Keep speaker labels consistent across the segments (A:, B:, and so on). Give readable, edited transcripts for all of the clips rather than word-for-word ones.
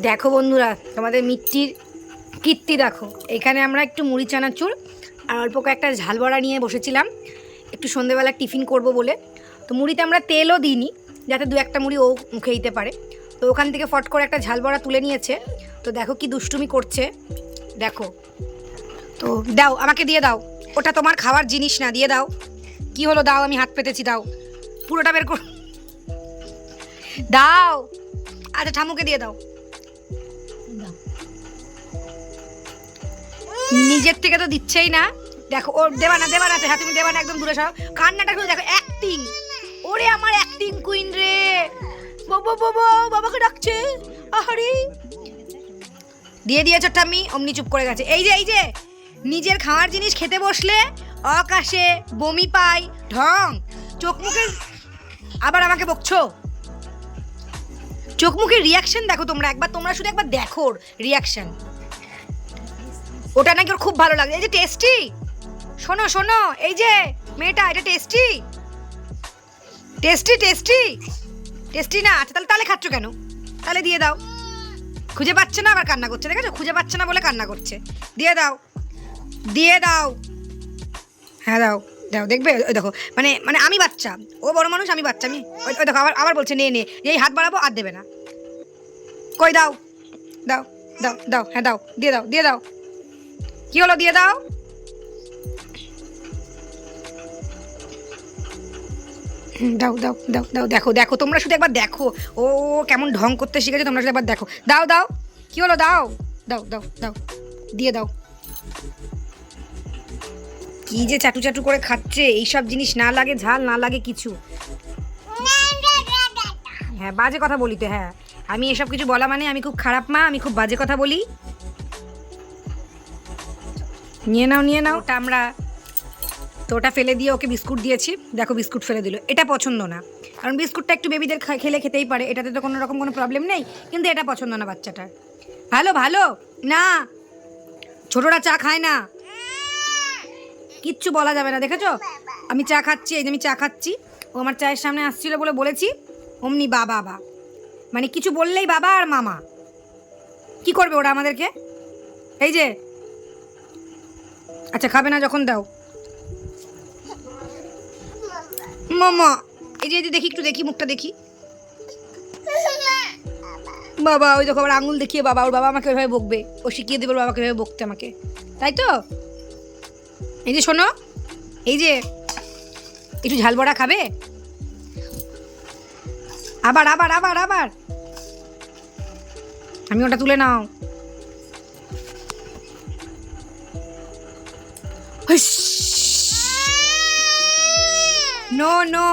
A: দেখো বন্ধুরা, তোমাদের মিষ্টির কীর্তি দেখো। এখানে আমরা একটু মুড়ি চানাচুর আর অল্প কয়েকটা ঝাল বড়া নিয়ে বসেছিলাম একটু সন্ধেবেলা টিফিন করব বলে। তো মুড়িতে আমরা তেলও দিইনি, যাতে দু একটা মুড়ি ও মুখে দিতে পারে। তো ওখান থেকে ফট করে একটা ঝাল বড়া তুলে নিয়েছে। তো দেখো কি দুষ্টুমি করছে, দেখো। তো দাও, আমাকে দিয়ে দাও, ওটা তোমার খাওয়ার জিনিস না, দিয়ে দাও। কি হলো, দাও, আমি হাত পেতেছি, দাও, পুরোটা বের কর, দাও। আচ্ছা ঠামুকে দিয়ে দাও। নিজের থেকে তো দিচ্ছেই না। দেখো, ওর দেবা না, দেবা না, হ্যাঁ তুমি দেবা না, একদম দূরে সরাও। কান্নাটা শুধু দেখো, অ্যাক্টিং। ওরে আমার অ্যাক্টিং কুইন রে, বাবা বাবা, বাবাকে ডাকছে। আহারে, দিয়ে দিয়েছ টামি, অমনি চুপ করে গেছে। এই যে নিজের খাওয়ার জিনিস খেতে বসলে অকাশে বমি পাই, ঢং। চোখ মুখে আবার আমাকে বকছো। চোখ মুখের রিয়াকশন দেখো তোমরা একবার, তোমরা শুধু একবার দেখো রিয়াকশন। ওটা নাকি ওর খুব ভালো লাগে। এই যে টেস্টি, শোনো শোনো, এই যে মেয়েটা, এটা টেস্টি টেস্টি টেস্টি টেস্টি না? আচ্ছা তাহলে তাহলে খাচ্ছ কেন? তাহলে দিয়ে দাও। খুঁজে পাচ্ছে না, আবার কান্না করছে, দেখেছো? খুঁজে পাচ্ছে না বলে কান্না করছে। দিয়ে দাও, দিয়ে দাও, হ্যাঁ দাও দাও। দেখবে, ওই দেখো, মানে মানে আমি বাচ্চা, ও বড় মানুষ, আমি বাচ্চা। আমি ওই দেখো, আবার আবার বলছে নে নে, এই হাত বাড়াবো আর দেবে না। কই দাও, দাও দাও দাও, হ্যাঁ দাও, দিয়ে দাও, দিয়ে দাও। কি হলো, দিয়ে দাও। দাও দাও দাও দাও। দেখো দেখো, তোমরা শুধু একবার দেখো ও কেমন ঢং করতে শিখেছে, তোমরা শুধু একবার দেখো। দাও দাও, কি হলো, দাও দাও দাও দাও, দিয়ে দাও। কি যে চাটু চাটু করে খাচ্ছে, এইসব জিনিস না লাগে ঝাল, না লাগে কিছু। হ্যাঁ, বাজে কথা বলি তো, হ্যাঁ আমি এসব কিছু বলা মানে আমি খুব খারাপ মা, আমি খুব বাজে কথা বলি। নিয়ে নাও, নিয়ে নাও। ওটা আমরা, তো ওটা ফেলে দিয়ে ওকে বিস্কুট দিয়েছি। দেখো বিস্কুট ফেলে দিল, এটা পছন্দ না। কারণ বিস্কুটটা একটু বেবিদের খেলে খেতেই পারে, এটাতে তো কোনো রকম কোনো প্রবলেম নেই, কিন্তু এটা পছন্দ না বাচ্চাটার। ভালো ভালো না, ছোটরা চা খায় না, কিচ্ছু বলা যাবে না। দেখেছো, আমি চা খাচ্ছি, এই যে আমি চা খাচ্ছি, ও আমার চায়ের সামনে আসছিল বলে বলেছি, অমনি বাবা বা, মানে কিছু বললেই বাবা আর মামা। কি করবে ওরা আমাদেরকে? এই যে, আচ্ছা খাবে না যখন দাও। মামা, এই যে দেখি, একটু দেখি, মুখটা দেখি। বাবা, ওই দেখো আবার আঙুল দেখিয়ে বাবা, ওর বাবা আমাকে ওইভাবে বকবে, ও শিখিয়ে দেবে ওর বাবাকে ওইভাবে বকতে আমাকে, তাই তো? এই যে শোনো, এই যে একটু ঝাল বড়া খাবে? আবার আবার আবার আবার, আমি ওটা তুলে নাও। নো নো,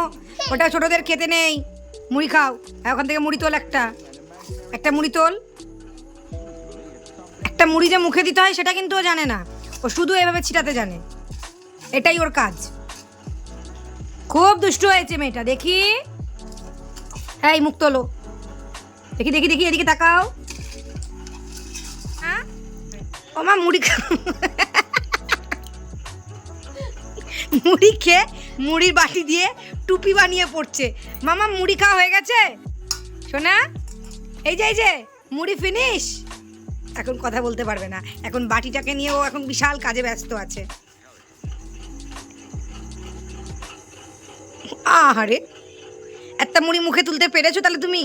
A: ওটা ছোটদের খেতে নেই। মুড়ি খাও, ওখান থেকে মুড়ি তোল, একটা একটা মুড়ি তোল। একটা মুড়ি যে মুখে দিতে হয় সেটা কিন্তু ও জানে না, ও শুধু এভাবে ছিটাতে জানে, এটাই ওর কাজ। খুব দুষ্ট হয়েছে মেয়েটা, দেখি। এই মুখ তোলো, দেখি দেখি দেখি, এদিকে তাকাও। হ্যাঁ, ও মা মুড়ি মুড়ি খেয়ে মুড়ির বাটি দিয়ে টুপি বানিয়ে পড়ছে। মামা মুড়ি খাওয়া হয়ে গেছে শোনা? এই যে মুড়ি ফিনিশ। এখন কথা বলতে পারবে না, এখন বাটিটাকে নিয়ে ও এখন বিশাল কাজে ব্যস্ত আছে। আহারে, একটা মুড়ি মুখে তুলতে পেরেছো তাহলে তুমি?